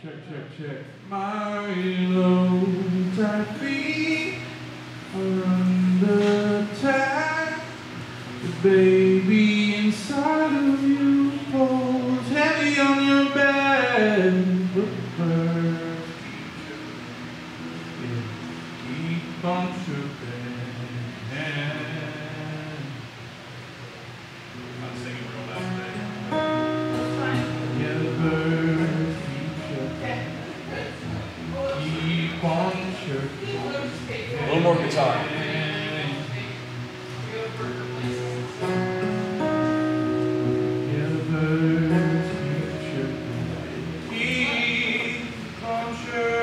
check. My low tide feet are under attack. The baby inside of you pulls heavy on your bed. But first, keep on tripping. I'm singing real loud today. Yeah, the birds keep on chirping. A little more guitar. Yeah, the birds keep chirping. Keep on chirping.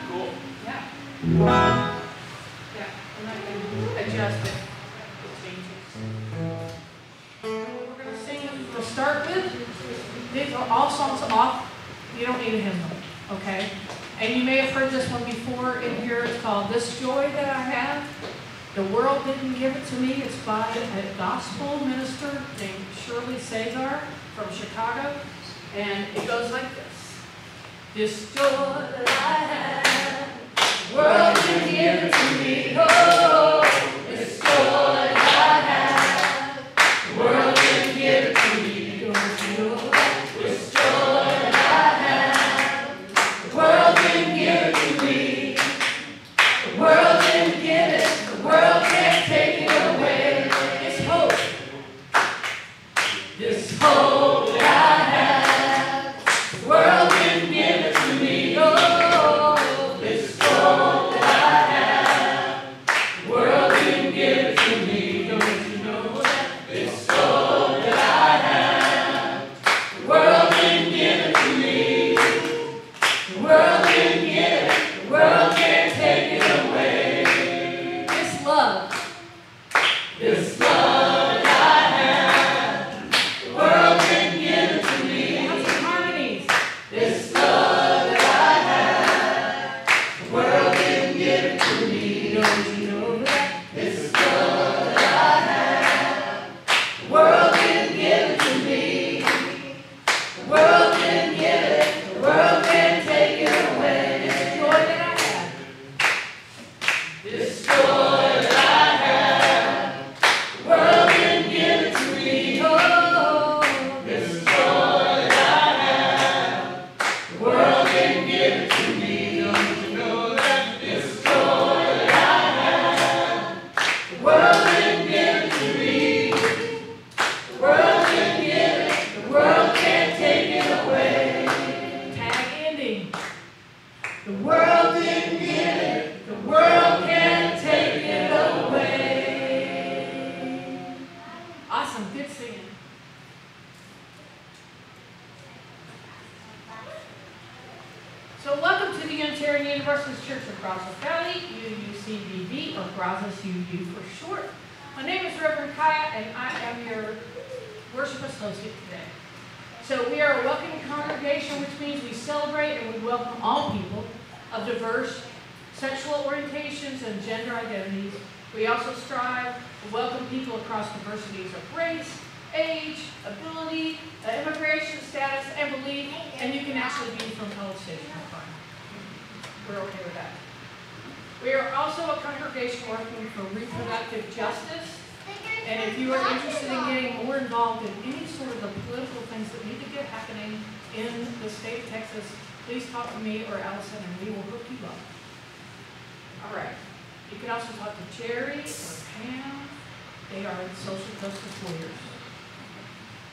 Cool. Yeah. Yeah, I'm not going to adjust it. It changes. We're going to sing to start with. These are all songs off. You don't need a hymnal, okay? And you may have heard this one before in here. It's called This Joy That I Have. The World Didn't Give It to Me. It's by a gospel minister named Shirley Cesar from Chicago. And it goes like this. This joy that I have, the world didn't give it to me. Oh, this joy that I have, the world didn't give it to me. Don't you know that? This joy that I have, the world didn't give it to me. The world didn't give it, the world can't take it away. It's hope. This hope that I have, the world didn't give it to me. Oh, this hope that I have, the world didn't give it to me. Don't you know that? This hope that I have, the world didn't give it to me. The world didn't give it, the world can't take it away. This love, this love that I have, the world didn't give it to me. Have some harmonies. This love that I have, the world didn't give it to me. Don't you know that? This love that I have, the world didn't give it to me. The world didn't give it, the world can't take it away. This joy that I have, this joy that I have, the world didn't give it to me. Oh, this joy that I have, the world didn't give it to me. Don't you know that? This joy that I have, the world didn't give it to me. The world didn't give it, the world can't take it away. Tag ending. The world didn't give it, the world can't take it away. Awesome, good singing. So welcome to the Unitarian Universalist Church of Brazos County, UUCBV, or Brazos UU for short. My name is Reverend Kaya, and I am your worship associate today. So we are a welcoming congregation, which means we celebrate and we welcome all people of diverse sexual orientations and gender identities. We also strive to welcome people across diversities of race, age, ability, immigration status, and belief, and you can actually be from College Station. We're okay with that. We are also a congregation working for reproductive justice, and if you are interested in getting more involved in any sort of the political things that need to get happening in the state of Texas, please talk to me or Allison, and we will hook you up. All right. You can also talk to Jerry or Pam. They are social justice lawyers.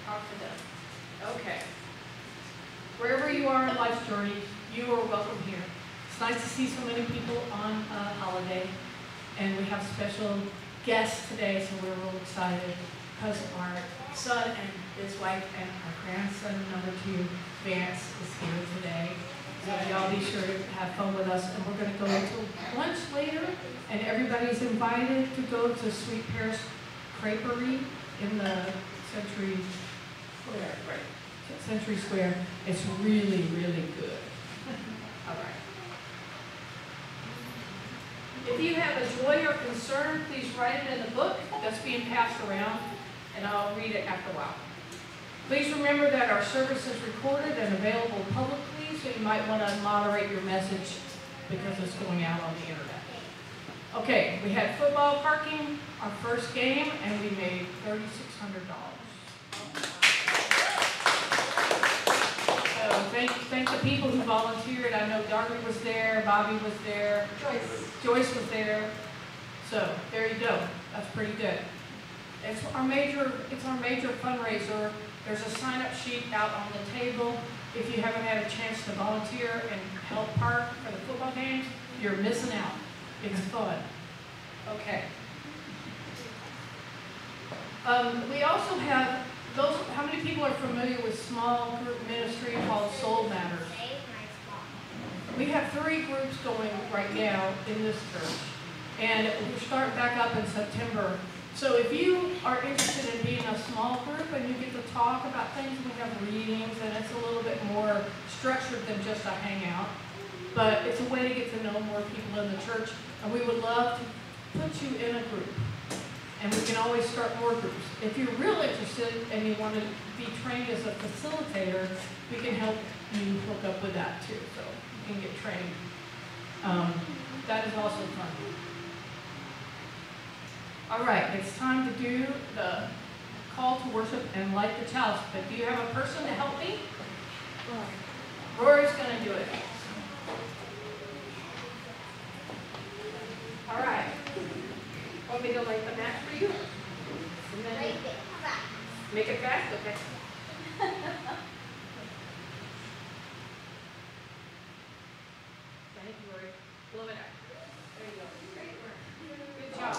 Talk to them. Okay. Wherever you are in life's journey, you are welcome here. It's nice to see so many people on a holiday, and we have special guests today, so we're real excited because our son and his wife and our grandson, number 2, Vance, is here today. So y'all be sure to have fun with us, and we're going to go to lunch later, and everybody's invited to go to Sweet Paris Creperie in the Century Square, right? Century Square. It's really, really good. All right. If you have a joy or concern, please write it in the book that's being passed around, and I'll read it after a while. Please remember that our service is recorded and available publicly, so you might want to moderate your message because it's going out on the internet. Okay, we had football parking, our first game, and we made $3,600. So thank the people who volunteered. I know Darby was there, Bobby was there, Joyce was there. So there you go. That's pretty good. It's our major fundraiser. There's a sign-up sheet out on the table. If you haven't had a chance to volunteer and help park for the football games, you're missing out. It's fun. Okay. We also have those. How many people are familiar with small group ministry called Soul Matters? We have 3 groups going right now in this church, and we're starting back up in September. So if you are interested in being a small group and you get to talk about things, we have readings, and it's a little bit more structured than just a hangout. But it's a way to get to know more people in the church, and we would love to put you in a group. And we can always start more groups. If you're real interested and you want to be trained as a facilitator, we can help you hook up with that too, so you can get trained. That is also fun. All right, it's time to do the call to worship and light the chalice. But do you have a person to help me? Rory's going to do it. All right. Want me to light the match for you? And then Make it fast. make it fast? Okay. Thank you, Rory. Blow it out. There you go. Good job.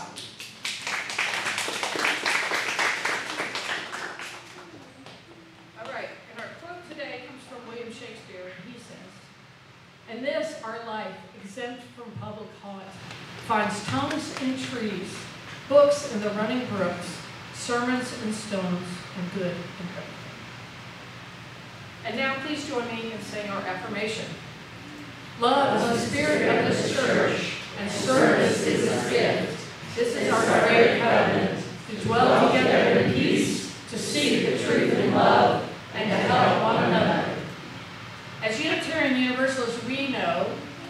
All right, and our quote today comes from William Shakespeare, and he says, "In this, our life, exempt from public haunt, finds tongues in trees, books in the running brooks, sermons in stones, and good in everything." And now please join me in saying our affirmation. Love is the spirit of this church, and service is its gift. This is our great covenant, to dwell together in peace, to seek the truth in love, and to help one another. As Unitarian Universalists, we know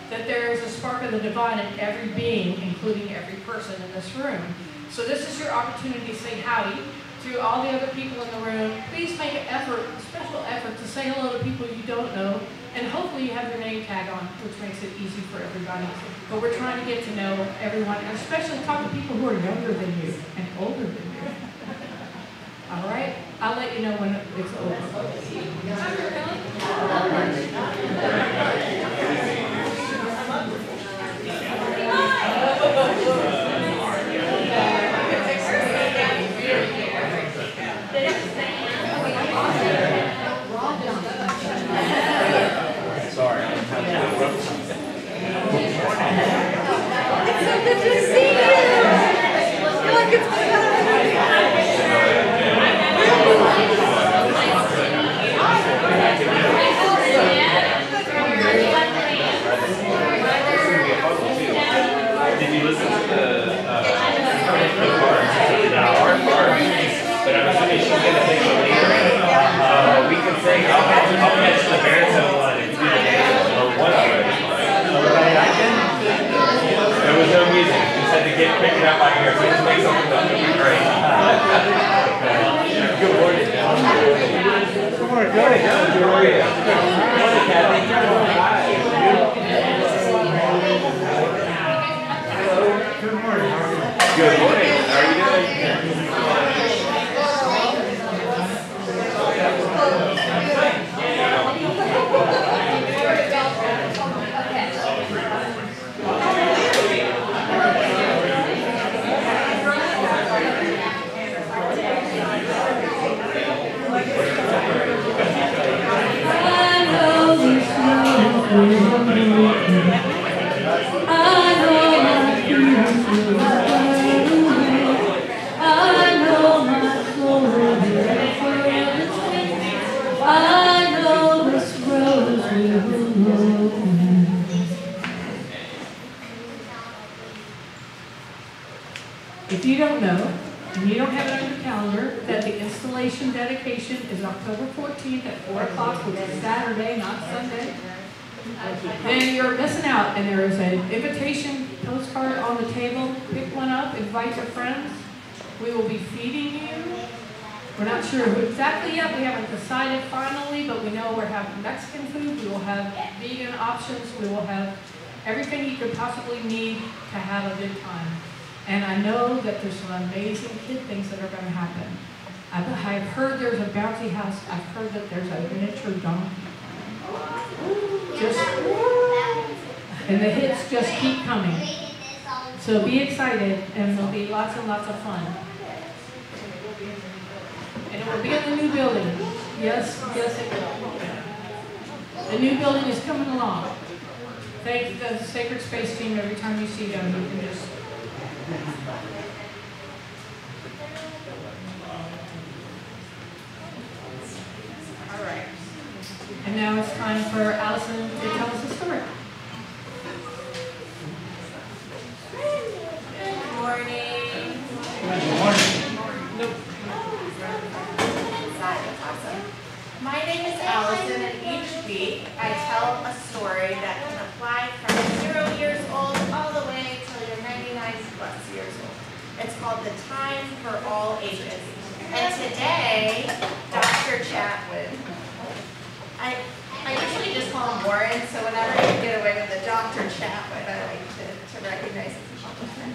that there is a spark of the divine in every being, including every person in this room. So this is your opportunity to say howdy to all the other people in the room. Please make an effort, a special effort, to say hello to people you don't know, and hopefully you have your name tag on, which makes it easy for everybody. But we're trying to get to know everyone, and especially talk to people who are younger than you and older than you. All right? I'll let you know when it's over. Sorry, I'm having to interrupt something. It's so good to see you. I feel like it's been Did you listen to the part? But I'm assuming she's going to take the lead. We can sing. I'll catch the baritone one and do the dance, or one of it. There was no music. Just had to pick it up by ear. So just make something up. It'd be great. Good morning. Good morning. Good morning. How are you? Good morning, Kathy. Good morning. How are you? Good morning. How are you doing? I you don't know, and you don't have it on your calendar, that the installation dedication is October 14th at 4 o'clock, which is Saturday, not Sunday, then you're missing out. And there is an invitation postcard on the table. Pick one up, invite your friends. We will be feeding you. We're not sure who exactly yet. We haven't decided finally, but we know we're having Mexican food. We will have vegan options. We will have everything you could possibly need to have a good time. And I know that there's some amazing kid things that are going to happen. I've heard there's a bouncy house. I've heard that there's a miniature donkey. And the hits just keep coming. So be excited, and there'll be lots and lots of fun. And it will be in the new building. Yes, yes it will. The new building is coming along. Thank the Sacred Space team every time you see them. You can just... All right. And now it's time for Allison to tell us a story. Good morning. Good morning. Nope. Awesome. My name is Allison, and each week I tell a story that can apply from 0 years old all the way till you're 99 plus years old. It's called The Time for All Ages. And today, Dr. Chatwin. I usually just call him Warren, so whenever you get away with the Dr. Chatwin, I like to recognize his accomplishment.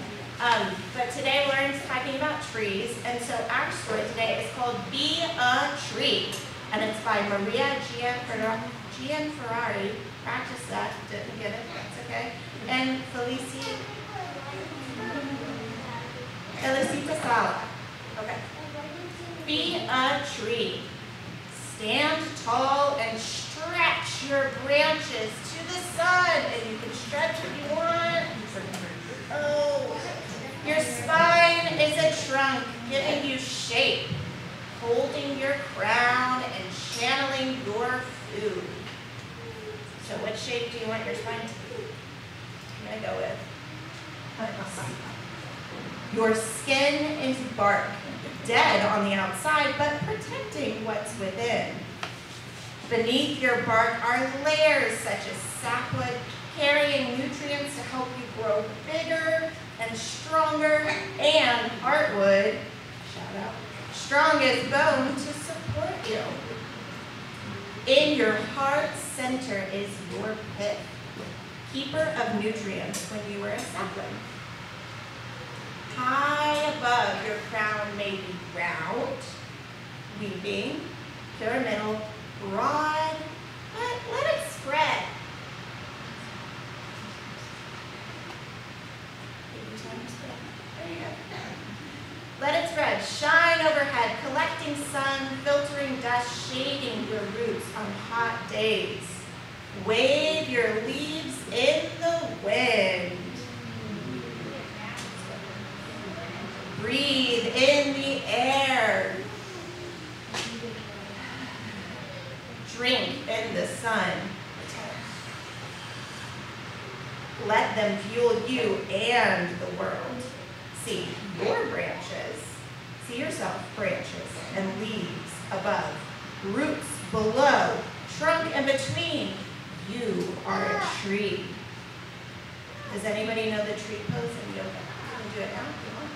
But today Lauren's talking about trees, and so our story today is called Be a Tree, and it's by Maria Gianferrari. Practice that, didn't get it, that's okay. And Felicita Sala. Okay. Be a tree. Stand tall and stretch your branches to the sun, and you can stretch if you want. Oh. Your spine is a trunk giving you shape, holding your crown and channeling your food. So what shape do you want your spine to be? I'm going to go with. Your skin is bark, dead on the outside, but protecting what's within. Beneath your bark are layers such as sapwood, carrying nutrients to help you grow bigger and stronger, and heartwood, shout out, strong as bone to support you. In your heart center is your pith, keeper of nutrients when you were a sapling. High above your crown may be round, weaving, pyramidal, broad, but let it spread. There you go. Let it spread, shine overhead, collecting sun, filtering dust, shading your roots on hot days. Wave your leaves in the wind. Breathe in the air. Drink in the sun. Let them fuel you and the world. See your branches. See yourself, branches and leaves above, roots below, trunk in between. You are a tree. Does anybody know the tree pose in yoga? You can do it now if you want.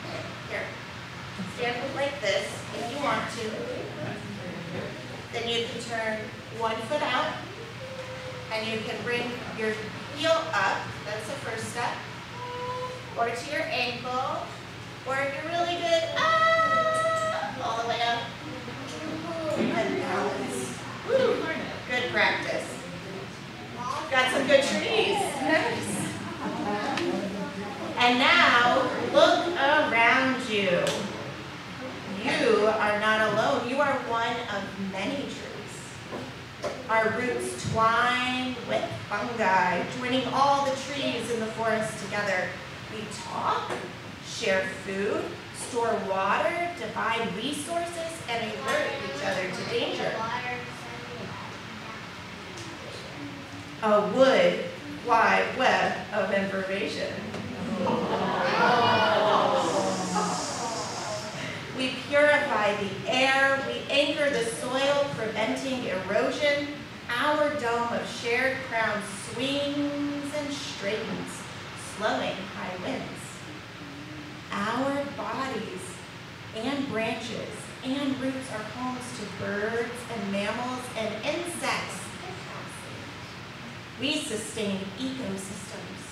Here. Stand up like this if you want to. Then you can turn one foot out, and you can bring your heel up. That's the first step. Or to your ankle. Or if you're really good, all the way up. And balance. Woo. Good practice. Got some good trees. Nice. And now, look around you. You are not alone. You are one of many trees. Our roots twine with fungi, joining all the trees in the forest together. We talk, share food, store water, divide resources, and alert each other to danger. A wide web of information. We purify the air. We anchor the soil, preventing erosion. Our dome of shared crown swings and straightens, slowing high winds. Our bodies and branches and roots are homes to birds and mammals and insects. We sustain ecosystems.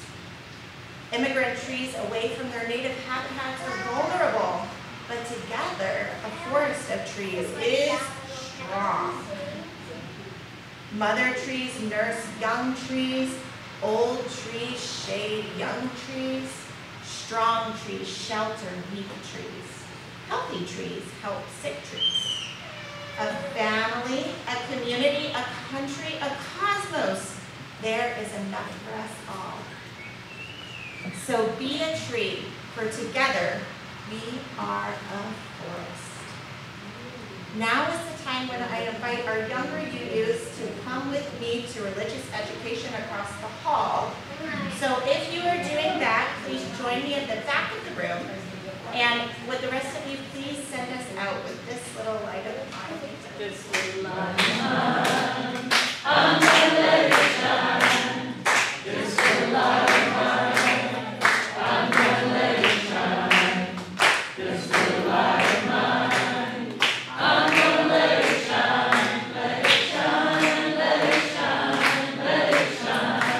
Immigrant trees away from their native habitats are vulnerable, but together, a forest of trees is strong. Mother trees nurse young trees, old trees shade young trees, strong trees shelter weak trees, healthy trees help sick trees. A family, a community, a country, a cosmos, there is enough for us all. So be a tree, for together we are a forest. Now is the time when I invite our younger UUs to come with me to religious education across the hall. So if you are doing that, please join me at the back of the room. And would the rest of you please send us out with this little light of mine. This little light of mine, I'm gonna let it shine. This little light of mine, I'm gonna let it shine. This little light of mine, I'm gonna let it shine. Let it shine, let it shine, let it shine.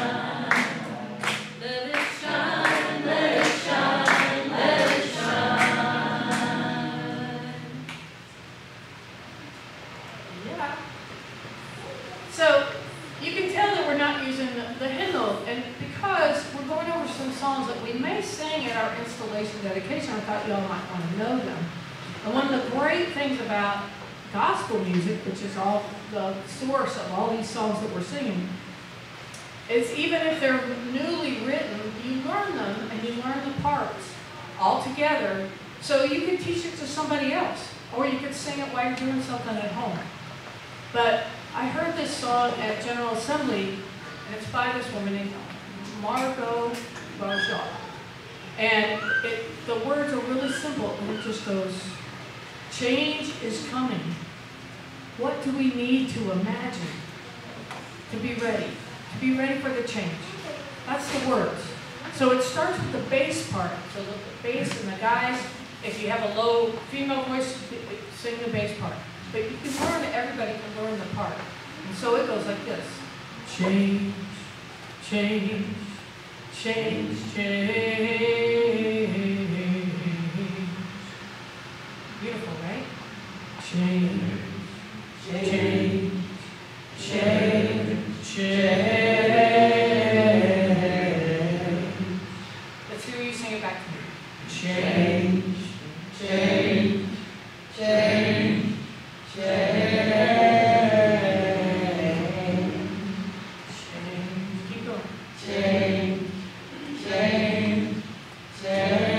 Let it shine, let it shine, let it shine. Yeah. So you can tell that we're not using the hymnal, and because we're going over some songs that we may sing at our installation dedication, I thought y'all might want to know them. And one of the great things about gospel music, which is all the source of all these songs that we're singing, is even if they're newly written, you learn them and you learn the parts all together, so you can teach it to somebody else, or you could sing it while you're doing something at home. But I heard this song at General Assembly, and it's by this woman named Brazos. And the words are really simple, and it just goes, change is coming. What do we need to imagine to be ready? To be ready for the change. That's the words. So it starts with the bass part. So the bass and the guys, if you have a low female voice, sing the bass part. But you can learn, everybody can learn the part. And so it goes like this. Change, change, change, change. Beautiful, right? Change, change, change, change. Let's hear you sing it back to me. Change, change, change, change. Keep going. Change, change, change.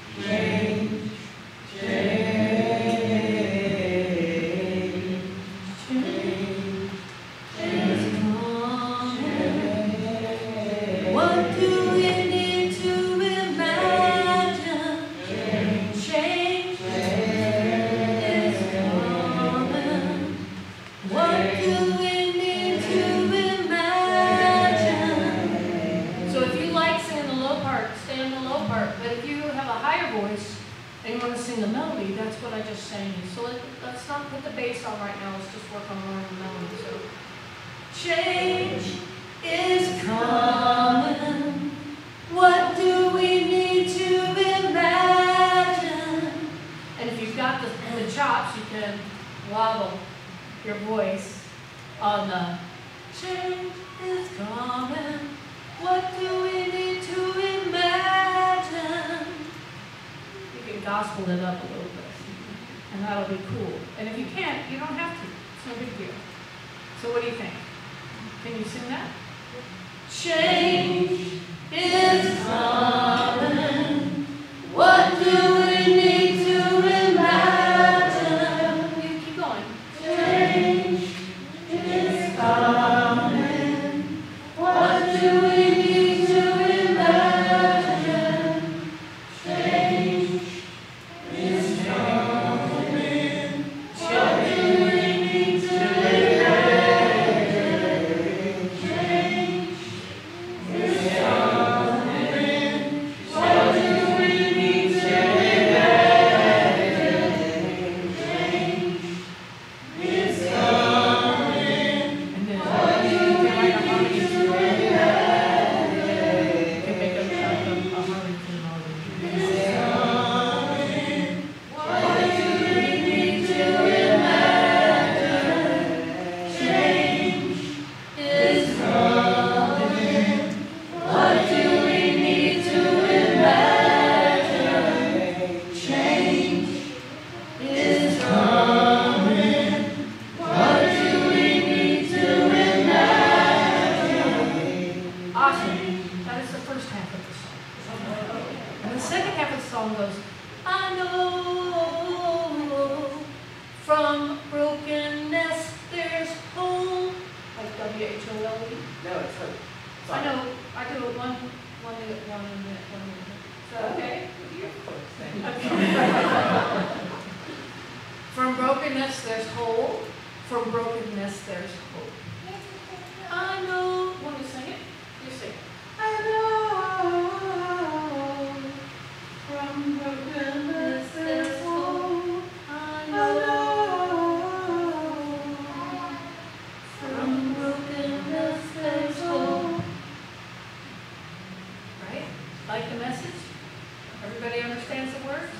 Change, change, what do we need to imagine? Change is coming. What do we need to imagine? So if you like singing the low part, stay in the low part. But if you have a higher voice and you want to sing the melody, that's what I just sang you. So let's not put the bass on right now. Let's just work on learning the melody. So change is coming. What do we need to imagine? And if you've got the chops, you can wobble your voice on the change is coming. What do we need to imagine? You can gospel it up a little bit, and that'll be cool. And if you can't, you don't have to. It's no big deal. So what do you think? Can you sing that? Change is coming. What do we need to imagine? You keep going. Change is coming. What do we need to imagine? brokenness, there's hope. From brokenness, there's hope. I know. Want to sing it? You sing it. I know. From brokenness, there's hope. I know. From brokenness, there's hope. Right? Like the message? Everybody understands the words?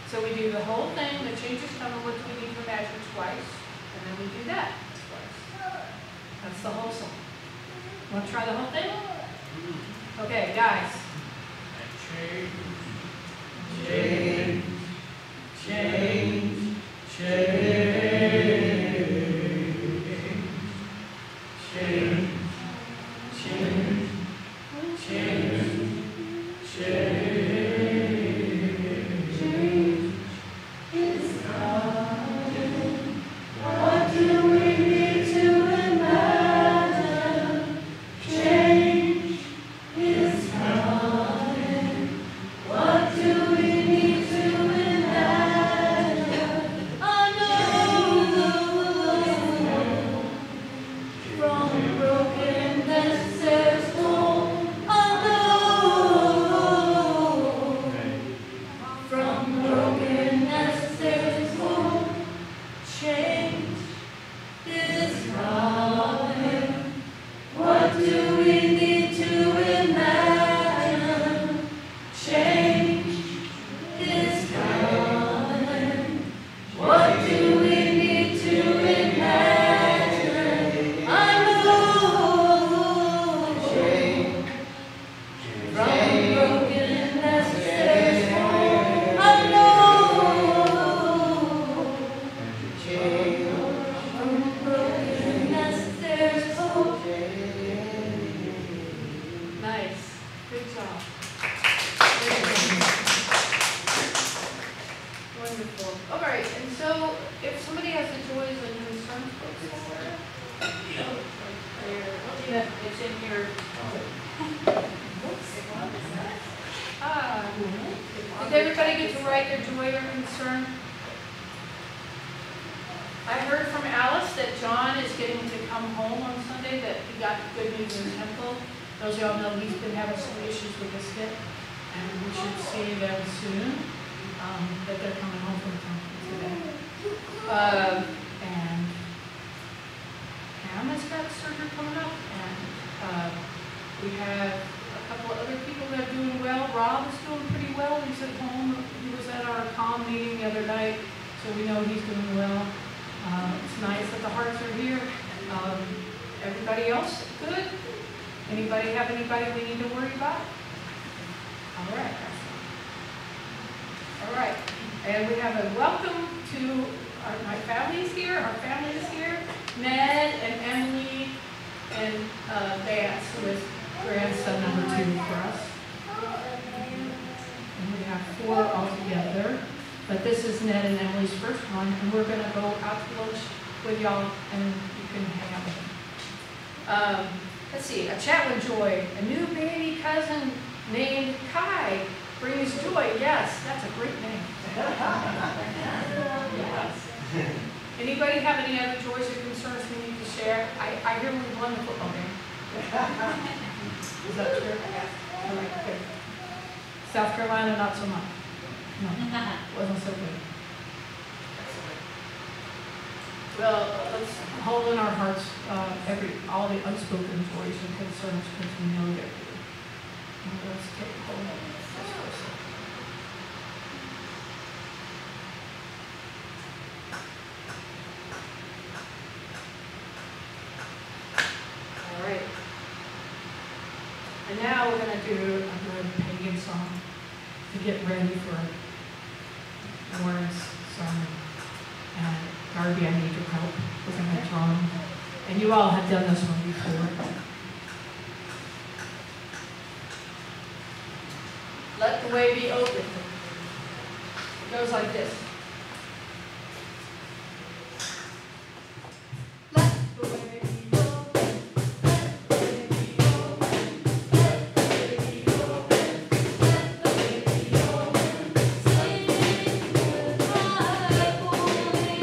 So we do the whole thing, the change is coming, what do we need to imagine twice? And then we do that twice. That's the whole song. Want to try the whole thing? Okay, guys. Change, change, change, change, change, change, change, change. Did everybody get to write their joy or concern? I heard from Alice that John is getting to come home on Sunday, that he got the good news in the temple. Those of y'all know he's been having some issues with his hip, and we should see them soon, that they're coming home from the temple today. And Pam has got surgery coming up, and we have a couple of other people that are doing well. Rob is doing pretty well. He's at home. He was at our comm meeting the other night, so we know he's doing well. It's nice that the hearts are here. Everybody else good? Anybody have anybody we need to worry about? All right. All right. And we have a welcome to my family's here. Our family is here. Ned and Emily and Vance, who is grandson number 2 for us. And we have 4 altogether. But this is Ned and Emily's first one, and we're going to go out to lunch with y'all, and you can hang out with them. Let's see, a Chatwin joy. A new baby cousin named Kai brings joy. Yes, that's a great name. Yes. Anybody have any other joys or concerns we need to share? I hear we won the football game. Is that true? All right, good. South Carolina, not so much. No, wasn't so good. Well, let's hold in our hearts all the unspoken joys and concerns, because we know they're good. And let's take hold of this person. All right. And now we're going to do a good pagan song to get ready for Warren's sermon. And Darby, I need your help with the metronome. And you all have done this one before. Let the way be open. It goes like this. Let the way be open. Let the way be open. Let the way be open. Let the way be open. Sing with my holy.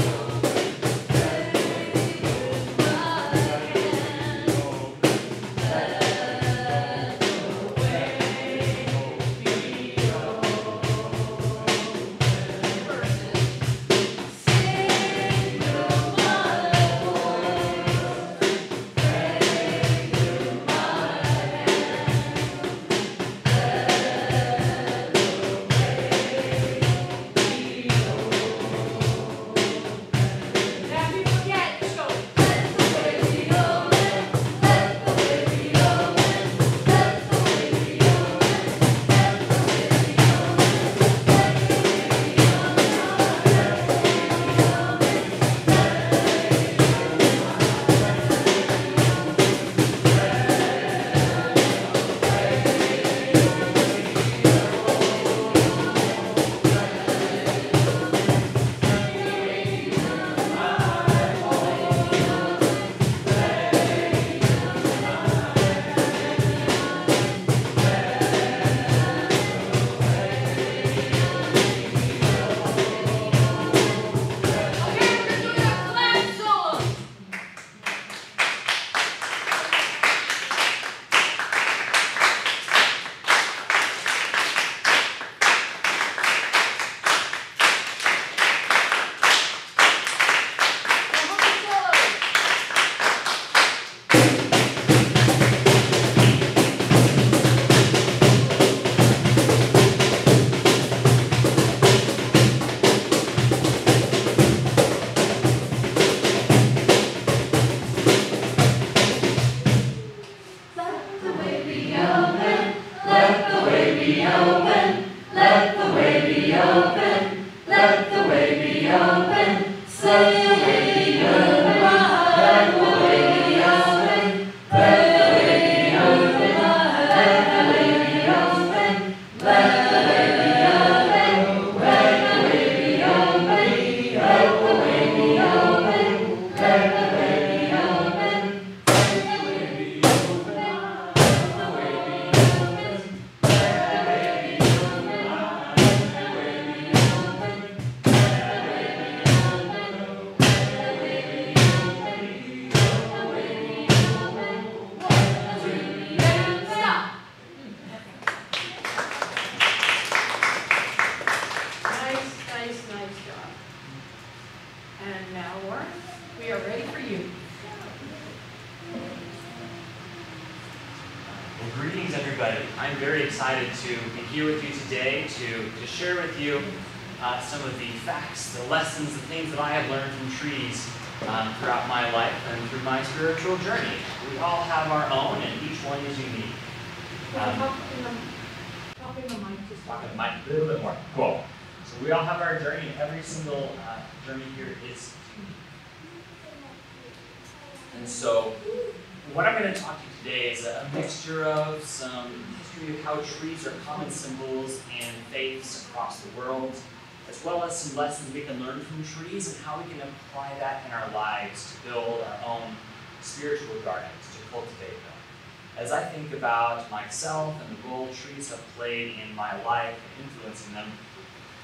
Some of the facts, the lessons, the things that I have learned from trees throughout my life and through my spiritual journey. We all have our own, and each one is unique. Talk in the mic just talk in the mic a little bit more. Cool. So we all have our journey, and every single journey here is unique. And so what I'm going to talk to you today is a mixture of some history of how trees are common symbols and faiths across the world, as well as some lessons we can learn from trees and how we can apply that in our lives to build our own spiritual gardens, to cultivate them. As I think about myself and the role trees have played in my life and influencing them,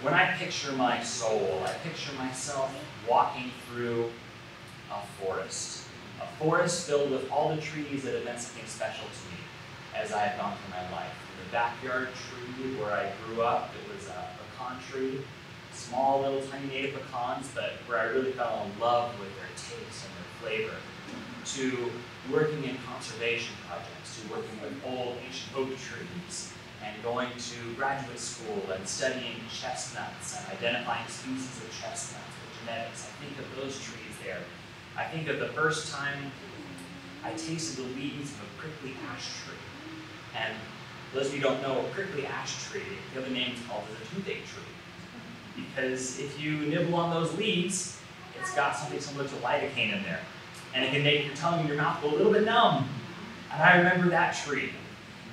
when I picture my soul, I picture myself walking through a forest filled with all the trees that have meant something special to me as I have gone through my life. The backyard tree where I grew up, it was a pecan tree. Small little tiny native pecans, but where I really fell in love with their taste and their flavor, to working in conservation projects, to working with old ancient oak trees, and going to graduate school and studying chestnuts and identifying species of chestnuts with genetics. I think of those trees there. I think of the first time I tasted the leaves of a prickly ash tree. And those of you who don't know, a prickly ash tree, the other name is called is a toothache tree. Because if you nibble on those leaves, it's got something similar to lidocaine in there. And it can make your tongue and your mouth go a little bit numb. And I remember that tree.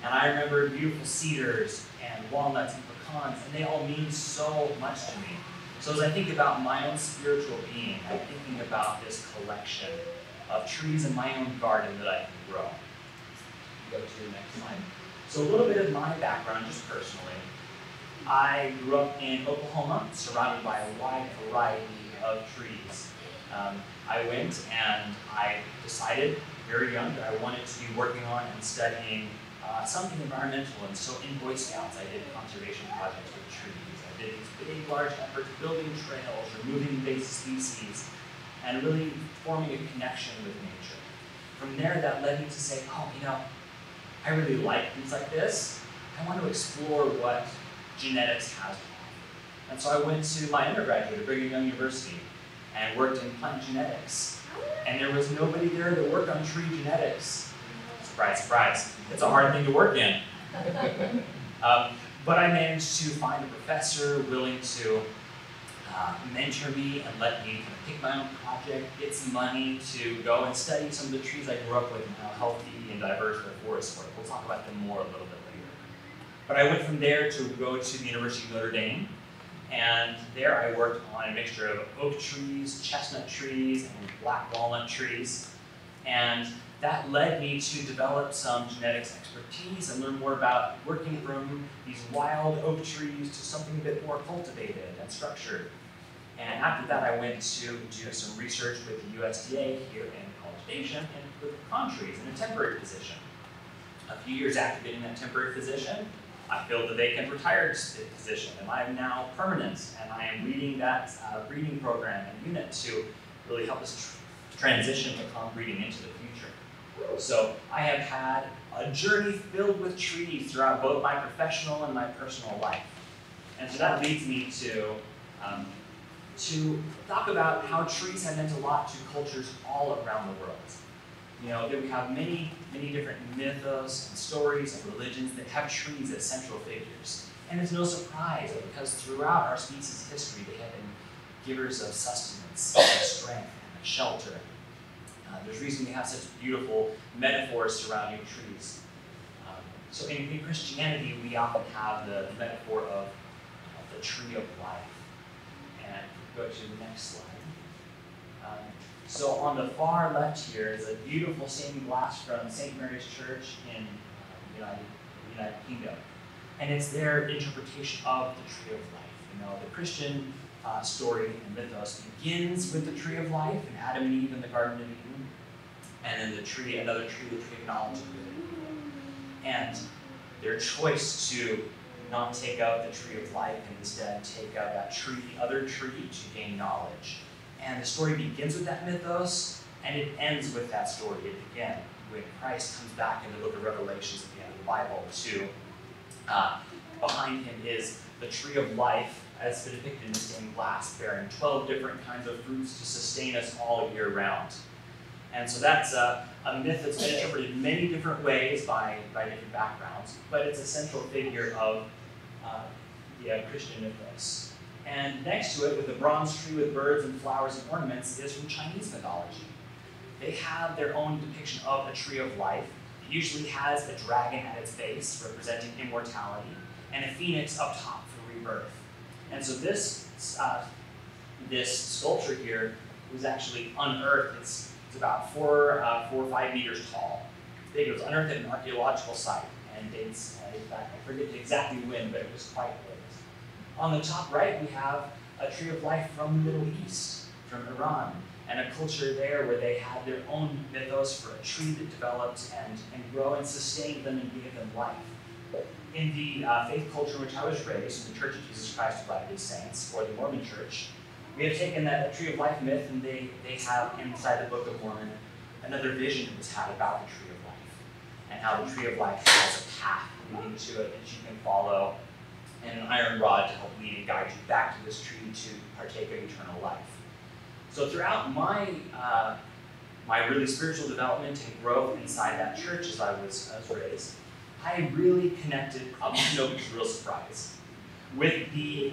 And I remember beautiful cedars and walnuts and pecans, and they all mean so much to me. So as I think about my own spiritual being, I'm thinking about this collection of trees in my own garden that I can grow. Go to the next slide. So a little bit of my background, just personally. I grew up in Oklahoma, surrounded by a wide variety of trees. I went and I decided very young that I wanted to be working on and studying something environmental. And so in Boy Scouts, I did conservation projects with trees. I did these big, large efforts building trails, removing invasive species, and really forming a connection with nature. From there, that led me to say, oh, you know, I really like things like this. I want to explore what genetics has to offer. And so I went to my undergraduate at Brigham Young University and worked in plant genetics. And there was nobody there that worked on tree genetics. Surprise, surprise. It's a hard thing to work in. But I managed to find a professor willing to mentor me and let me kind of pick my own project, get some money to go and study some of the trees I grew up with and how healthy and diverse their forests were. We'll talk about them more a little bit later. But I went from there to go to the University of Notre Dame, and there I worked on a mixture of oak trees, chestnut trees, and black walnut trees. And that led me to develop some genetics expertise and learn more about working from these wild oak trees to something a bit more cultivated and structured. And after that, I went to do some research with the USDA here in cultivation and with pecan trees in a temporary position. A few years after getting that temporary position, I filled the vacant retired position, and I am now permanent, and I am leading that breeding program and unit to really help us transition pecan breeding into the future. So I have had a journey filled with trees throughout both my professional and my personal life. And so that leads me to talk about how trees have meant a lot to cultures all around the world. You know, we have many, many different mythos and stories and religions that have trees as central figures. And it's no surprise because throughout our species' history, they have been givers of sustenance, and strength, and shelter. There's reason we have such beautiful metaphors surrounding trees. So in Christianity, we often have the metaphor of the tree of life. And go to the next slide. So on the far left here is a beautiful stained glass from St. Mary's Church in the United Kingdom. And it's their interpretation of the tree of life. The Christian story and mythos begins with the tree of life and Adam and Eve in the Garden of Eden, and then another tree, the tree of knowledge of good. And their choice to not take out the tree of life and instead take out that tree, the other tree, to gain knowledge. And the story begins with that mythos, and it ends with that story again, when Christ comes back in the book of Revelations at the end of the Bible to, behind him is the tree of life, as depicted in stained glass, bearing 12 different kinds of fruits to sustain us all year round. And so that's a myth that's been interpreted in many different ways by different backgrounds, but it's a central figure of the Christian mythos. And next to it, with a bronze tree with birds and flowers and ornaments, is from Chinese mythology. They have their own depiction of a tree of life. It usually has a dragon at its base, representing immortality, and a phoenix up top for rebirth. And so this sculpture here was actually unearthed. It's about 4 or 5 meters tall. It was unearthed at an archaeological site and dates back, I forget exactly when, but it was quite old. On the top right, we have a tree of life from the Middle East, from Iran, and a culture there where they had their own mythos for a tree that developed and grew and sustained them and gave them life. In the faith culture in which I was raised, in the Church of Jesus Christ of Latter-day Saints, or the Mormon Church, we have taken that tree of life myth, and they have inside the Book of Mormon another vision that was had about the tree of life, and how the tree of life has a path leading to it that you can follow, and an iron rod to help lead and guide you back to this tree to partake of eternal life. So throughout my really spiritual development and growth inside that church as I was raised, I really connected, probably nobody's real surprise, with the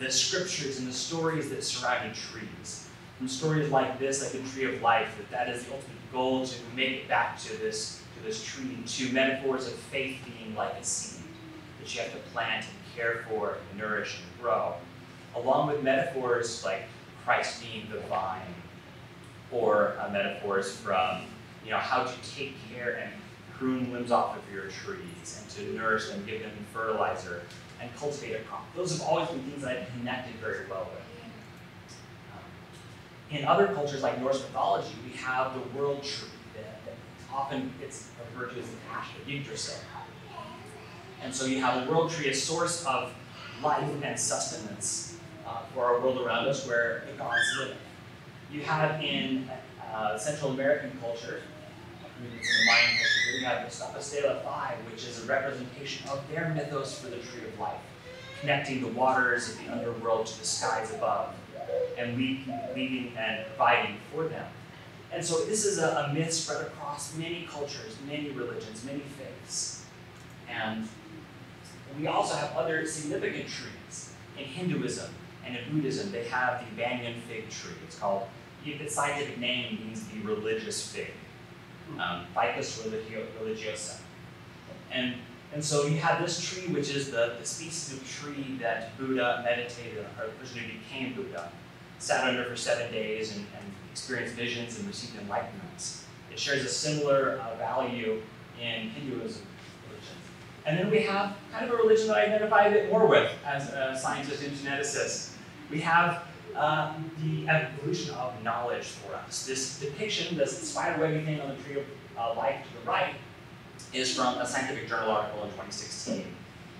scriptures and the stories that surrounded trees. From stories like this, like the tree of life, that is the ultimate goal, to make it back to this tree, to metaphors of faith being like a seed that you have to plant and care for and nourish and grow, along with metaphors like Christ being the vine, or metaphors from how to take care and prune limbs off of your trees and to nourish them, give them fertilizer, and cultivate a crop. Those have always been things that I've connected very well with. In other cultures like Norse mythology, we have the world tree that often it's referred to as the ash of Yggdrasil. And so you have a world tree, a source of life and sustenance for our world around us, where the gods live. You have in Central American culture, in the Mayan culture, you have the Stapastela 5, which is a representation of their mythos for the tree of life, connecting the waters of the underworld to the skies above, and leading and providing for them. And so this is a myth spread across many cultures, many religions, many faiths. And we also have other significant trees. In Hinduism and in Buddhism, they have the banyan fig tree. It's called, its scientific name means the religious fig. Ficus religiosa. And so you have this tree, which is the species of tree that Buddha meditated on, or the person who became Buddha, sat under for 7 days and experienced visions and received enlightenments. It shares a similar value in Hinduism religion. And then we have kind of a religion that I identify a bit more with as a scientist and geneticist. We have the evolution of knowledge for us. This depiction, this spiderwebby thing on the tree of life to the right, is from a scientific journal article in 2016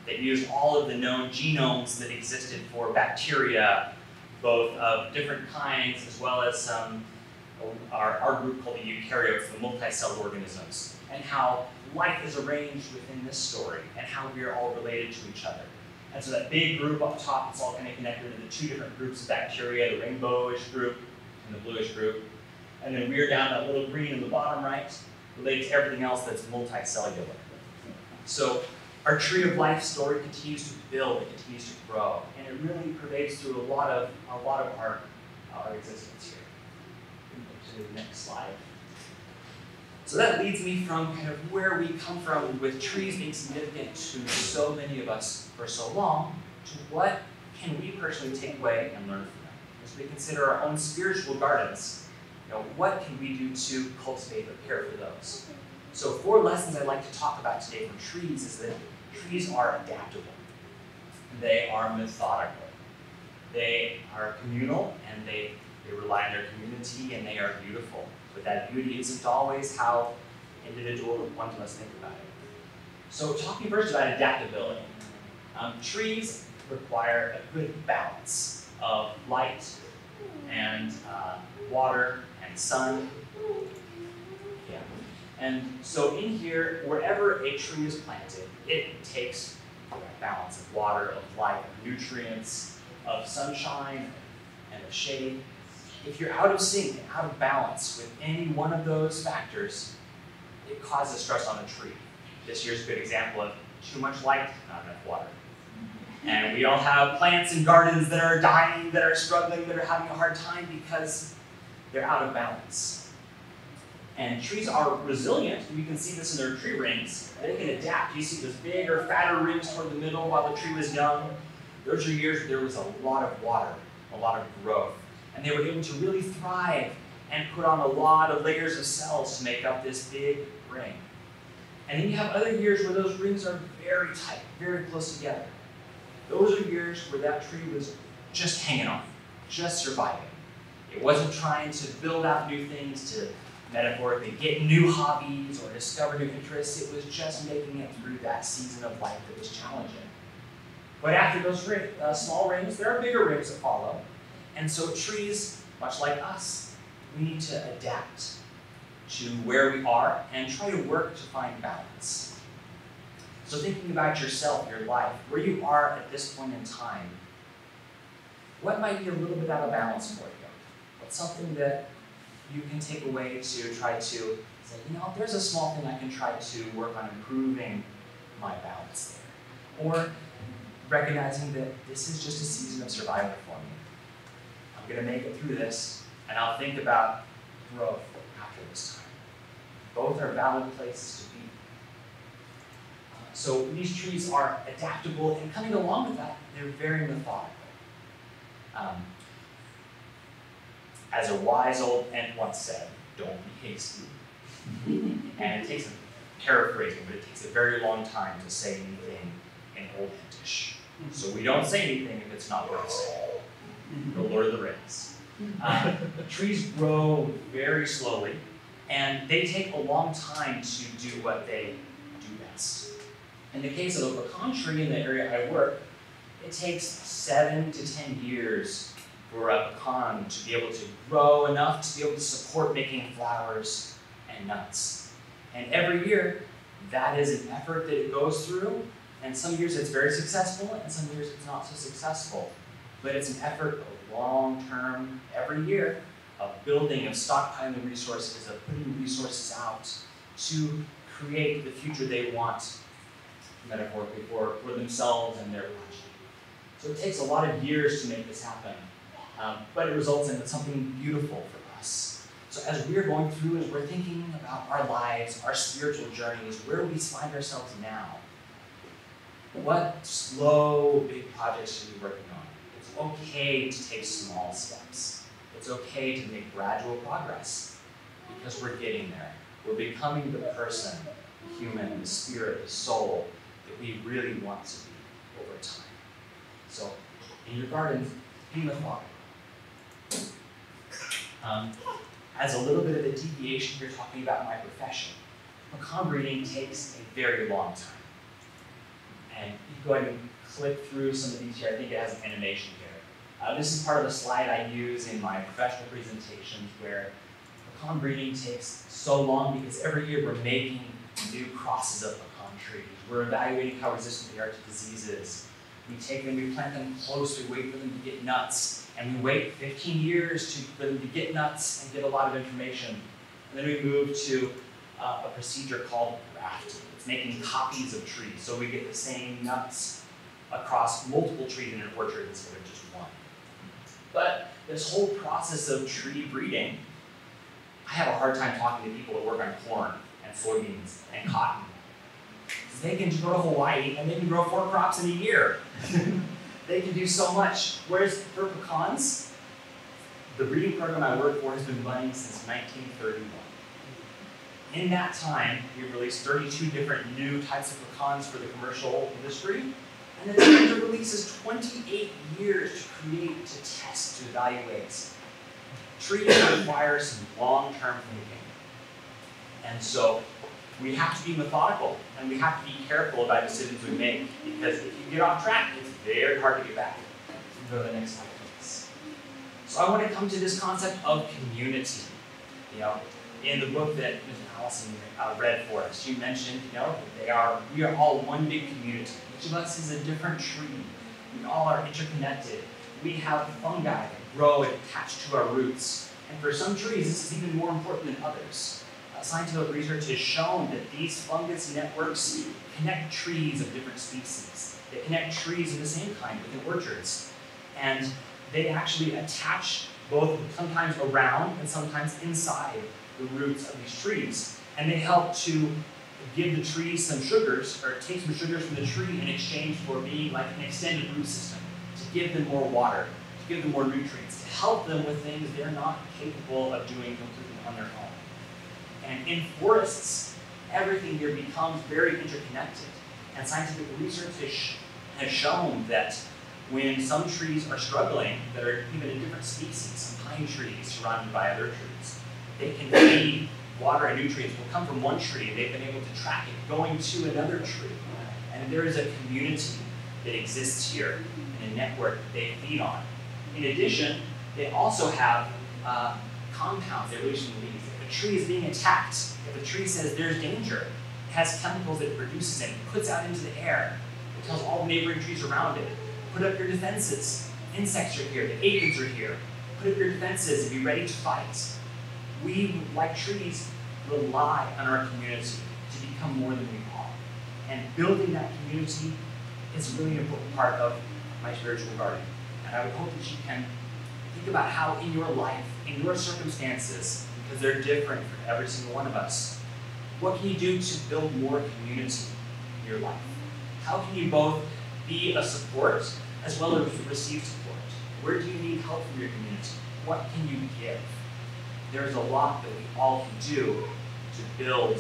that used all of the known genomes that existed for bacteria, both of different kinds, as well as our group called the eukaryotes, the multicellular organisms, and how life is arranged within this story, and how we are all related to each other. And so that big group up top, it's all kind of connected into the 2 different groups of bacteria, the rainbowish group and the bluish group. And then we're down that little green in the bottom right, related to everything else that's multicellular. So Our tree of life story continues to build, it continues to grow, and it really pervades through a lot of our existence here. To the next slide. So that leads me from kind of where we come from with trees being significant to so many of us for so long, to what can we personally take away and learn from them? As we consider our own spiritual gardens, what can we do to cultivate or care for those? So 4 lessons I'd like to talk about today from trees is that trees are adaptable. They are methodical. They are communal, and they rely on their community, and they are beautiful. But that beauty isn't always how individual one must think about it. So talking first about adaptability. Trees require a good balance of light and water and sun. Yeah. And so in here, wherever a tree is planted, it takes a balance of water, of light, of nutrients, of sunshine, and of shade. If you're out of sync and out of balance with any one of those factors, it causes stress on a tree. This year's a good example of too much light, not enough water. And we all have plants and gardens that are dying, that are struggling, that are having a hard time because they're out of balance. And trees are resilient. You can see this in their tree rings. They can adapt. You see those bigger, fatter rings toward the middle while the tree was young. Those are years where there was a lot of water, a lot of growth. And they were able to really thrive and put on a lot of layers of cells to make up this big ring. And then you have other years where those rings are very tight, very close together. Those are years where that tree was just hanging on, just surviving. It wasn't trying to build out new things, to metaphorically get new hobbies or discover new interests. It was just making it through that season of life that was challenging. But after those small rings, there are bigger rings that follow. And so trees, much like us, we need to adapt to where we are and try to work to find balance. So thinking about yourself, your life, where you are at this point in time, what might be a little bit out of balance for you? What's something that you can take away to try to say, there's a small thing I can try to work on improving my balance there. Or recognizing that this is just a season of survival for me. I'm going to make it through this, and I'll think about growth after this time. Both are valid places to be. So these trees are adaptable, and coming along with that, they're very methodical. As a wise old ant once said, don't be hasty. And it takes, paraphrasing, but it takes a very long time to say anything in Old Entish. So we don't say anything if it's not worth saying. The Lord of the Rings. Trees grow very slowly, and they take a long time to do what they do best. In the case of a pecan tree in the area I work, it takes 7 to 10 years for a pecan to be able to grow enough to be able to support making flowers and nuts. And every year, that is an effort that it goes through, and some years it's very successful, and some years it's not so successful. But it's an effort of long-term, every year, of building, of stockpiling resources, of putting resources out to create the future they want, metaphorically, for themselves and their passion. So it takes a lot of years to make this happen, but it results in something beautiful for us. So as we're going through, as we're thinking about our lives, our spiritual journeys, where we find ourselves now, what slow, big projects should we be working on? It's okay to take small steps. It's okay to make gradual progress because we're getting there. We're becoming the person, the human, the spirit, the soul that we really want to be over time. So in your garden, be methodical. As a little bit of a deviation, you're talking about my profession. Pecan breeding takes a very long time. And you can go ahead and click through some of these here. I think it has an animation here. This is part of the slide I use in my professional presentations where pecan breeding takes so long because every year we're making new crosses of pecan trees. We're evaluating how resistant they are to diseases. We take them, we plant them close, we wait for them to get nuts, and we wait 15 years for them to get nuts and get a lot of information. And then we move to a procedure called grafting. It's making copies of trees, so we get the same nuts across multiple trees in an orchard instead of just one. But this whole process of tree breeding, I have a hard time talking to people that work on corn and soybeans and cotton. Because they can go to Hawaii and they can grow 4 crops in a year. They can do so much. Whereas for pecans, the breeding program I work for has been running since 1931. In that time, we've released 32 different new types of pecans for the commercial industry. And the time to release is 28 years to create, to test, to evaluate. Trees require some long-term thinking. And so we have to be methodical and we have to be careful about decisions we make, because if you get off track, it's very hard to get back. Go to the next slide, please. So I want to come to this concept of community. In the book that Ms. Allison read for us, she mentioned, that we are all one big community. Each of us is a different tree. We all are interconnected. We have fungi that grow and attach to our roots. And for some trees, this is even more important than others. Scientific research has shown that these fungus networks connect trees of different species. They connect trees of the same kind within orchards. And they actually attach both sometimes around and sometimes inside the roots of these trees. And they help to give the tree some sugars, or take some sugars from the tree in exchange for being like an extended root system, to give them more water, to give them more nutrients, to help them with things they're not capable of doing completely on their own. And in forests, everything here becomes very interconnected. And scientific research has shown that when some trees are struggling, that are even a different species, some pine trees surrounded by other trees, they can feed water and nutrients will come from one tree, and they've been able to track it going to another tree. And there is a community that exists here, and a network that they feed on. In addition, they also have compounds they release from the leaves. If a tree is being attacked, if a tree says there's danger, it has chemicals that it produces and puts out into the air. It tells all the neighboring trees around it, put up your defenses. Insects are here, the aphids are here. Put up your defenses and be ready to fight. We, like trees, rely on our community to become more than we are. And building that community is a really important part of my spiritual garden. And I would hope that you can think about how in your life, in your circumstances, because they're different for every single one of us, what can you do to build more community in your life? How can you both be a support as well as receive support? Where do you need help from your community? What can you give? There's a lot that we all can do to build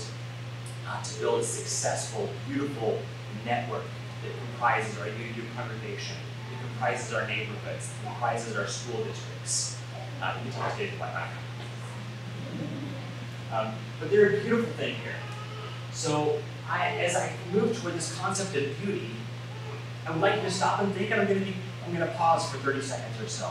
a successful, beautiful network that comprises our UU congregation, that comprises our neighborhoods, that comprises our school districts. You can talk to like that. But they're a beautiful thing here. So as I move toward this concept of beauty, I would like you to stop and think, and I'm going to pause for 30 seconds or so.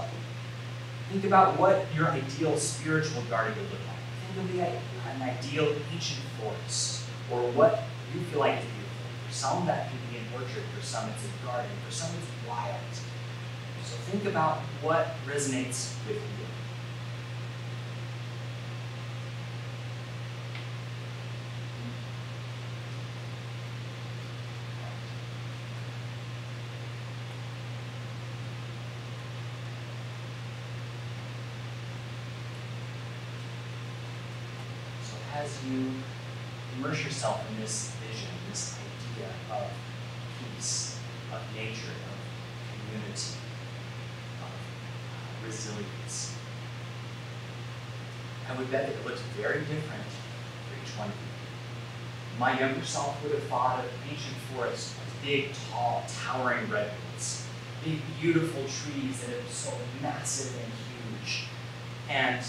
Think about what your ideal spiritual garden would look like. Think of an ideal ancient forest, or what you feel like is beautiful. For some, that can be an orchard. For some, it's a garden. For some, it's wild. So think about what resonates with you. As you immerse yourself in this vision, this idea of peace, of nature, of community, of resilience, I would bet that it looks very different for each one of you. My younger self would have thought of ancient forests as big, tall, towering redwoods, big, beautiful trees that are so massive and huge, and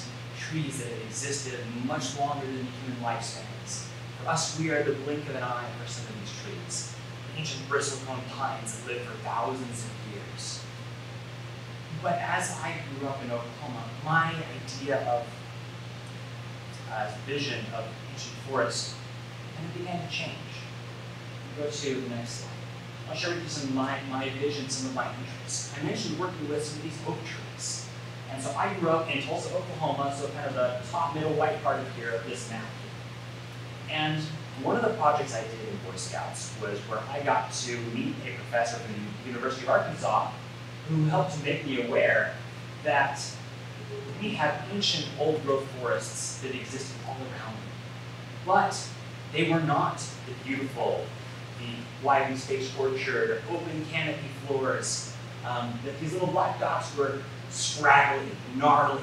trees that have existed much longer than human lifespans. For us, we are the blink of an eye for some of these trees. Ancient bristlecone pines that lived for thousands of years. But as I grew up in Oklahoma, my idea of vision of ancient forests kind of began to change. Go to the next slide. I'll share with you some of my vision, some of my interests. I mentioned working with some of these oak trees. And so I grew up in Tulsa, Oklahoma, so kind of the top middle white part of here of this map. And one of the projects I did in Boy Scouts was where I got to meet a professor from the University of Arkansas who helped to make me aware that we have ancient old growth forests that existed all around me. But they were not the beautiful, the widely spaced orchard, or open canopy floors. That these little black dots were scraggly, gnarly,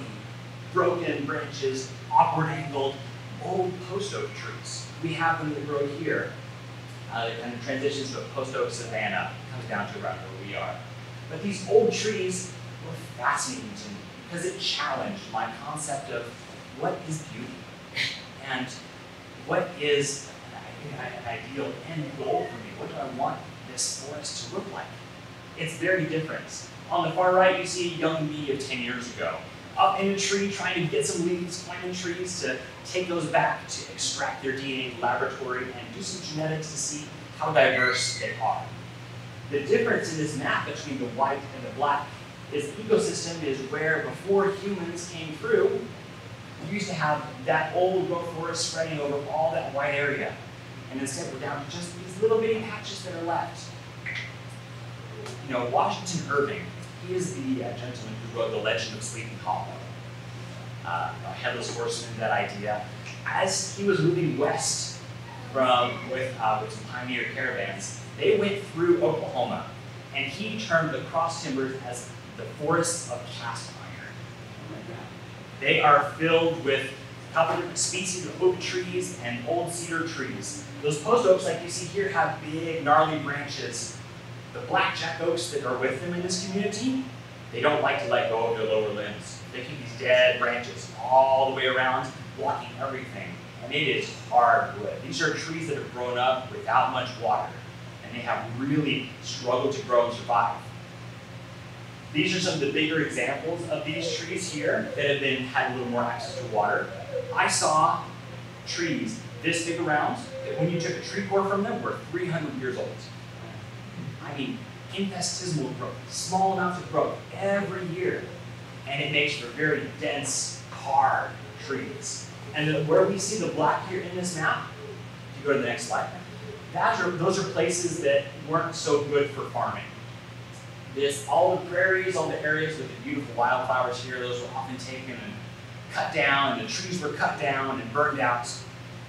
broken branches, awkward angled, old post oak trees. We have them that grow here. It kind of transitions to a post oak savanna, comes down to around where we are. But these old trees were fascinating to me because it challenged my concept of what is beauty and what is an ideal end goal for me. What do I want this forest to look like? It's very different. On the far right, you see young me of 10 years ago, up in a tree trying to get some leaves, climbing trees to take those back to extract their DNA in the laboratory and do some genetics to see how diverse they are. The difference in this map between the white and the black is the ecosystem is where before humans came through, you used to have that old growth forest spreading over all that white area. And instead we're down to just these little bitty patches that are left. You know, Washington Irving, he is the gentleman who wrote The Legend of Sleepy Hollow. A headless horseman, that idea. As he was moving west with some pioneer caravans, they went through Oklahoma, and he termed the cross timbers as the forests of cast iron. They are filled with a couple different species of oak trees and old cedar trees. Those post oaks, like you see here, have big, gnarly branches. The blackjack oaks that are with them in this community, they don't like to let go of their lower limbs. They keep these dead branches all the way around, blocking everything. And it is hardwood. These are trees that have grown up without much water, and they have really struggled to grow and survive. These are some of the bigger examples of these trees here that have had a little more access to water. I saw trees this big around that when you took a tree core from them were 300 years old. I mean, infinitesimal growth, small amounts of growth every year. And it makes for very dense, hard trees. And where we see the black here in this map, if you go to the next slide, those are places that weren't so good for farming. All the prairies, all the areas with the beautiful wildflowers here, those were often taken and cut down, and the trees were cut down and burned out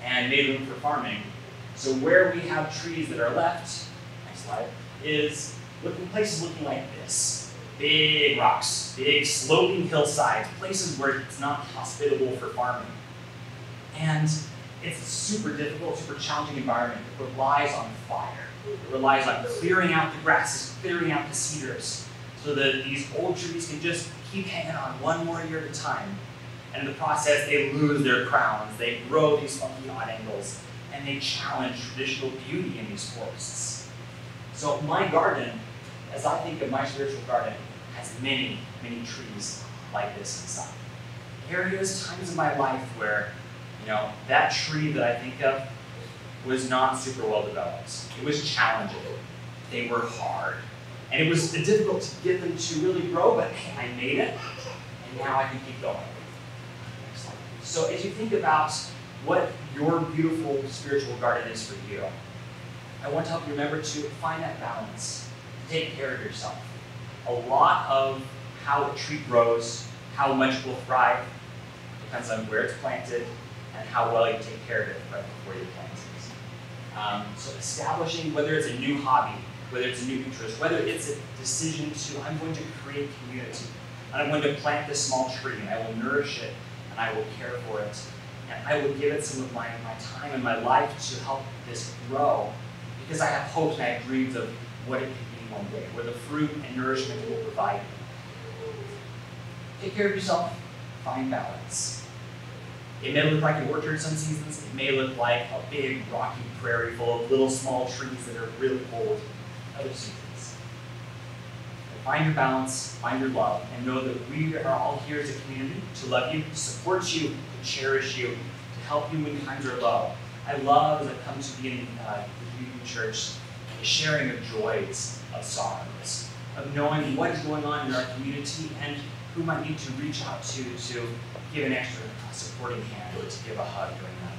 and made room for farming. So where we have trees that are left, next slide, is places looking like this. Big rocks, big sloping hillsides, places where it's not hospitable for farming. And it's a super difficult, super challenging environment that relies on fire. It relies on clearing out the grasses, clearing out the cedars, so that these old trees can just keep hanging on one more year at a time. And in the process, they lose their crowns, they grow these funky odd angles, and they challenge traditional beauty in these forests. So my garden, as I think of my spiritual garden, has many, many trees like this inside. Areas, times in my life where, that tree that I think of was not super well developed. It was challenging. They were hard. And it was difficult to get them to really grow, but hey, I made it, and now I can keep going. So as you think about what your beautiful spiritual garden is for you, I want to help you remember to find that balance. Take care of yourself. A lot of how a tree grows, how much it will thrive, depends on where it's planted and how well you take care of it right before you plant it. So establishing whether it's a new hobby, whether it's a new interest, whether it's a decision I'm going to create community, and I'm going to plant this small tree, and I will nourish it, and I will care for it, and I will give it some of my time and my life to help this grow, because I have hopes and I have dreams of what it could be one day, where the fruit and nourishment it will provide you. Take care of yourself, find balance. It may look like an orchard some seasons, it may look like a big rocky prairie full of little small trees that are really old other seasons. But find your balance, find your love, and know that we are all here as a community to love you, to support you, to cherish you, to help you when times are low. I love, as I come to be in the UU Church, the sharing of joys, of sorrows, of knowing what is going on in our community and who might need to reach out to give an extra supporting hand or to give a hug during that.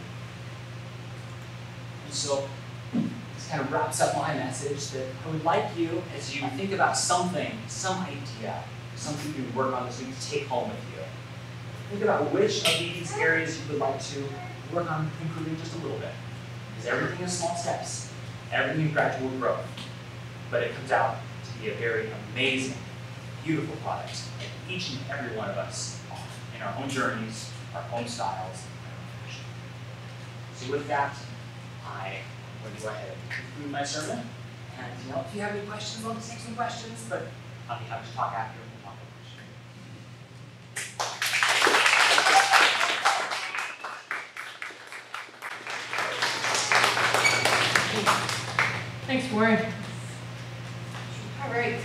So this kind of wraps up my message that I would like you, as you think about something, some idea, something you work on this week to take home with you. Think about which of these areas you would like to work on improving just a little bit. Because everything is small steps, everything is gradual growth, but it comes out to be a very amazing, beautiful product that each and every one of us are in our own journeys, our own styles, and our own vision. So with that, I am going to go ahead and conclude my sermon. And if you have any questions, I'll just take some questions, but I'll be happy to talk after and we'll talk about it. Thanks, Warren. All right.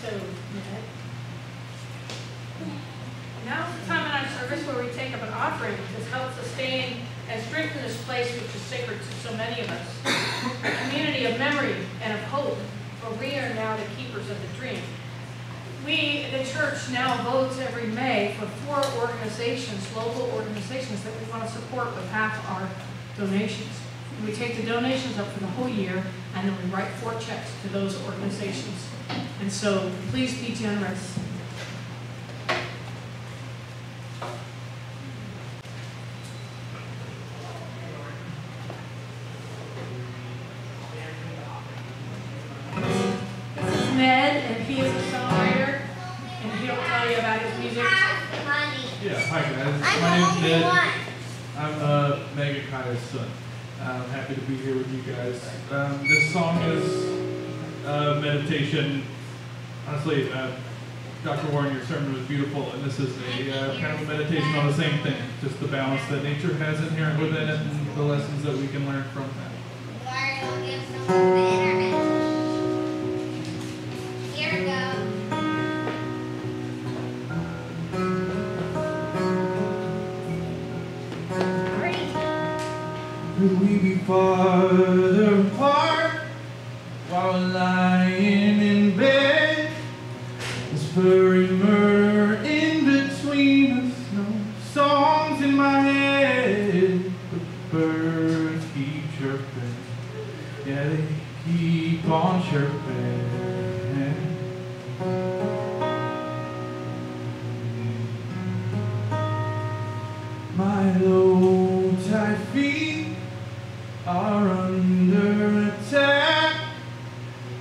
So, now's the time in our service where we take up an offering to help sustain and strengthen this place which is sacred to so many of us. A community of memory and of hope, for we are now the keepers of the dream. We, the church, now votes every May for 4 organizations, local organizations that we want to support with half our donations. We take the donations up for the whole year, and then we write 4 checks to those organizations. And so, please be generous. This is Ned, and he is a songwriter, and he'll tell you about his music. Yeah, hi guys. My name's Ned. I'm Megan Kaya's son. I'm happy to be here with you guys. This song is meditation. Honestly, Dr. Warren, your sermon was beautiful, and this is a kind of a meditation on the same thing, just the balance that nature has inherent within it and the lessons that we can learn from that. Here we go. Could we be farther apart while lying in bed? This furry murmur in between us, no songs in my head, but birds keep chirping, yeah they keep on chirping. My low tide feet are under attack.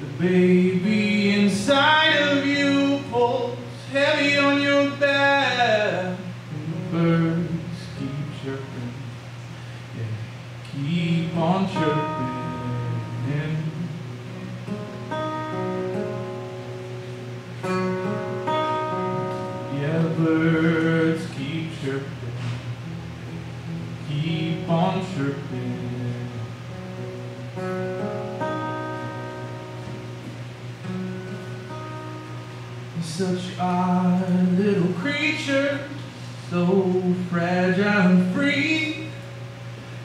The baby inside of you pulls heavy on your back. And the birds keep chirping, yeah, keep on chirping. Yeah, the birds keep chirping, keep on chirping. Such odd little creature, so fragile and free.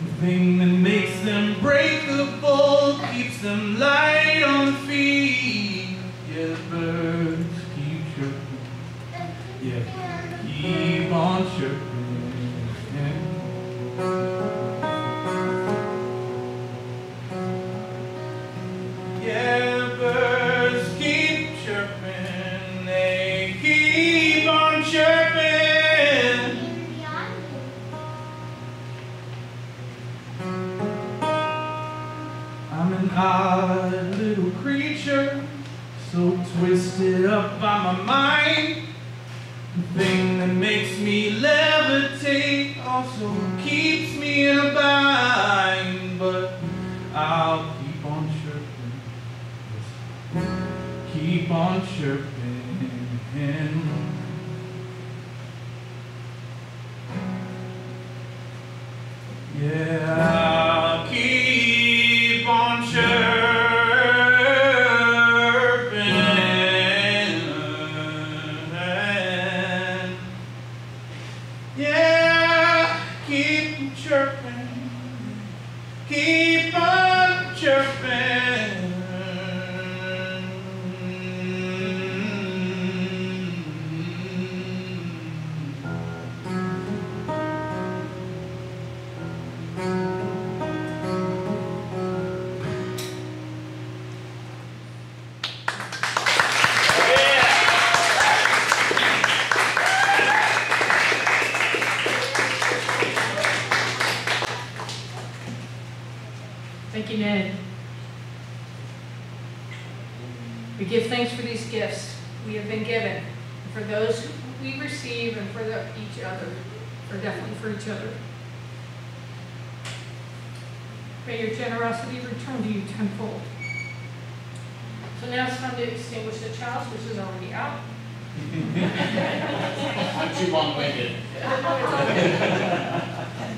The thing that makes them breakable keeps them light on feet. Yeah, the birds keep chirping, yeah, keep on chirping. Yeah, birds keep chirping, they keep on chirping. I'm an odd little creature, so twisted up by my mind. The thing that makes me levitate also keeps me in a bind, but I'll keep on chirping, keep on chirping. Yeah, I'll keep on chirping. Yeah, keep chirping, keep on chirping. Thank you, Ned. We give thanks for these gifts we have been given, for those who we receive, and for each other, definitely for each other. May your generosity return to you tenfold. So now it's time to extinguish the chalice, which is already out. I'm too long-winded.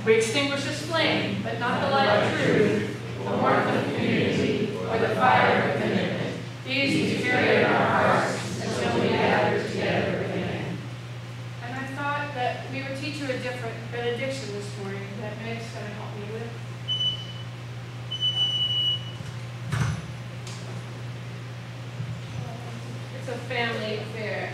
We extinguish this flame, but not the light of truth, the warmth of community, or the fire of commitment. These we carry in our hearts until we gather together again. And I thought that we would teach you a different benediction this morning that Meg's going to help me with. It's a family affair.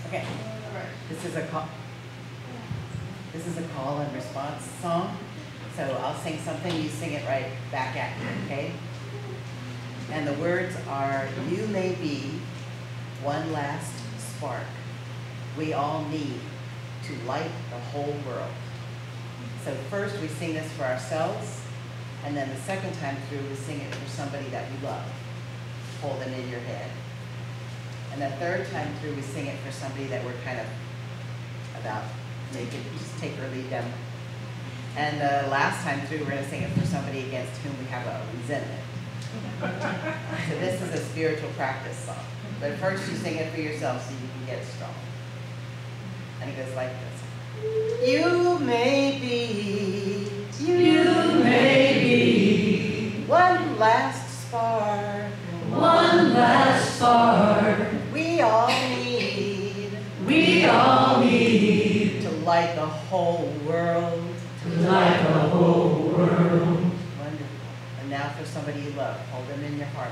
Okay, this is a call and response song. So I'll sing something, you sing it right back at me, okay? And the words are, you may be one last spark we all need to light the whole world. So first we sing this for ourselves, and then the second time through we sing it for somebody that we love. Hold them in your head. And the third time through, we sing it for somebody that we're kind of about, they could just take or leave them. And the last time through, we're going to sing it for somebody against whom we have a resentment. So this is a spiritual practice song. But first you sing it for yourself so you can get strong. And it goes like this. You may be one last spark. One last spark We all need to light the whole world. to light the whole world. Wonderful. And now for somebody you love, hold them in your heart.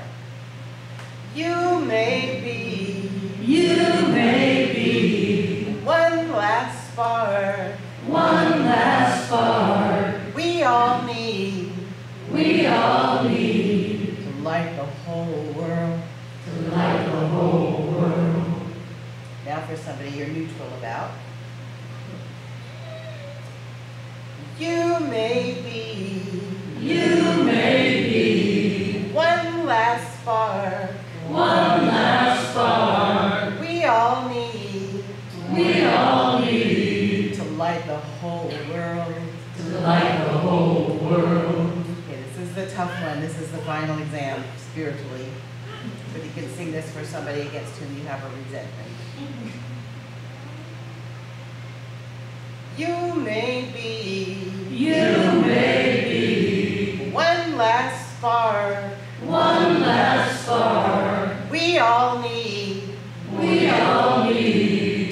You may be one last spark. One last spark We all need to light the whole world. to light the whole world. Now for somebody you're neutral about. You may be one last spark. One last spark We all need to light the whole world. to light the whole world. Okay, this is the tough one. This is the final exam spiritually. But you can sing this for somebody against whom you have a resentment. You may be one last spark. One last spark We all need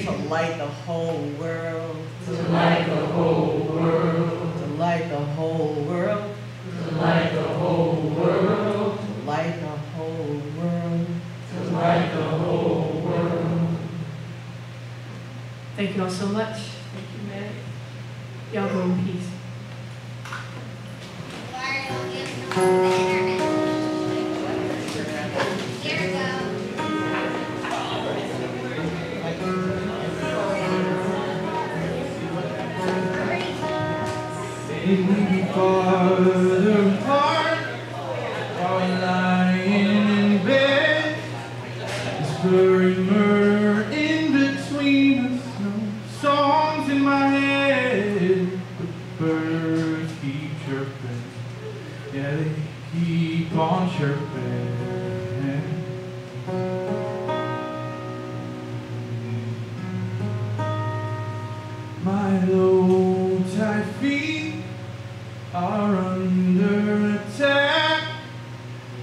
to light the whole world. to light the whole world. To light the whole world. To light the whole world. To light the whole world. To light the whole world. Thank you all so much. Thank you, Meg. Y'all go in peace. Maybe farther apart, while lying in bed, whispering myrrh in between us, no songs in my head, but birds keep chirping, yeah they keep on chirping. My low tide feet are under attack.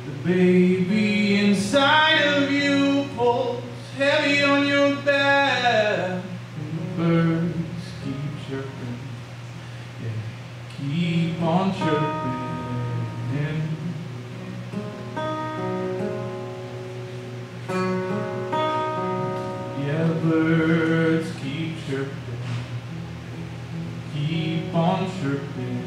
The baby inside of you pulls heavy on your back. And the birds keep chirping, yeah, keep on chirping. Yeah, the birds keep chirping, keep on chirping.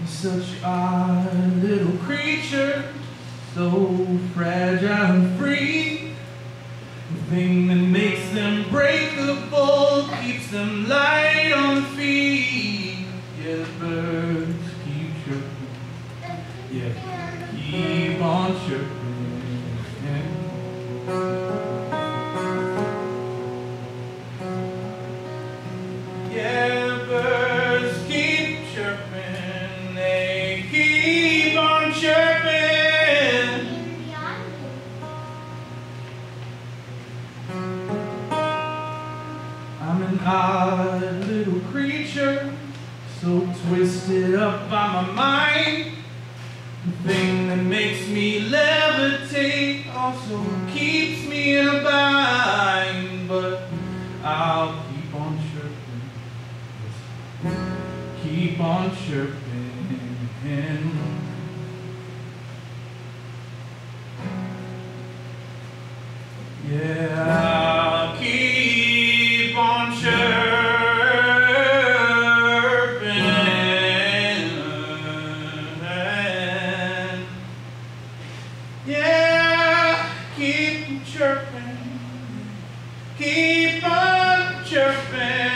Such odd little creature, so fragile and free. The thing that makes them breakable keeps them light on feet. Yeah, the birds keep chirping. Yeah, keep on chirping. Yeah, birds keep chirping. They keep on chirping. I'm an odd little creature, so twisted up by my mind. The thing that makes me levitate also keeps me in a bind. But I'll keep on chirping, keep on chirping. Yeah, I'll keep on chirping. Yeah, keep chirping. Keep on chirping.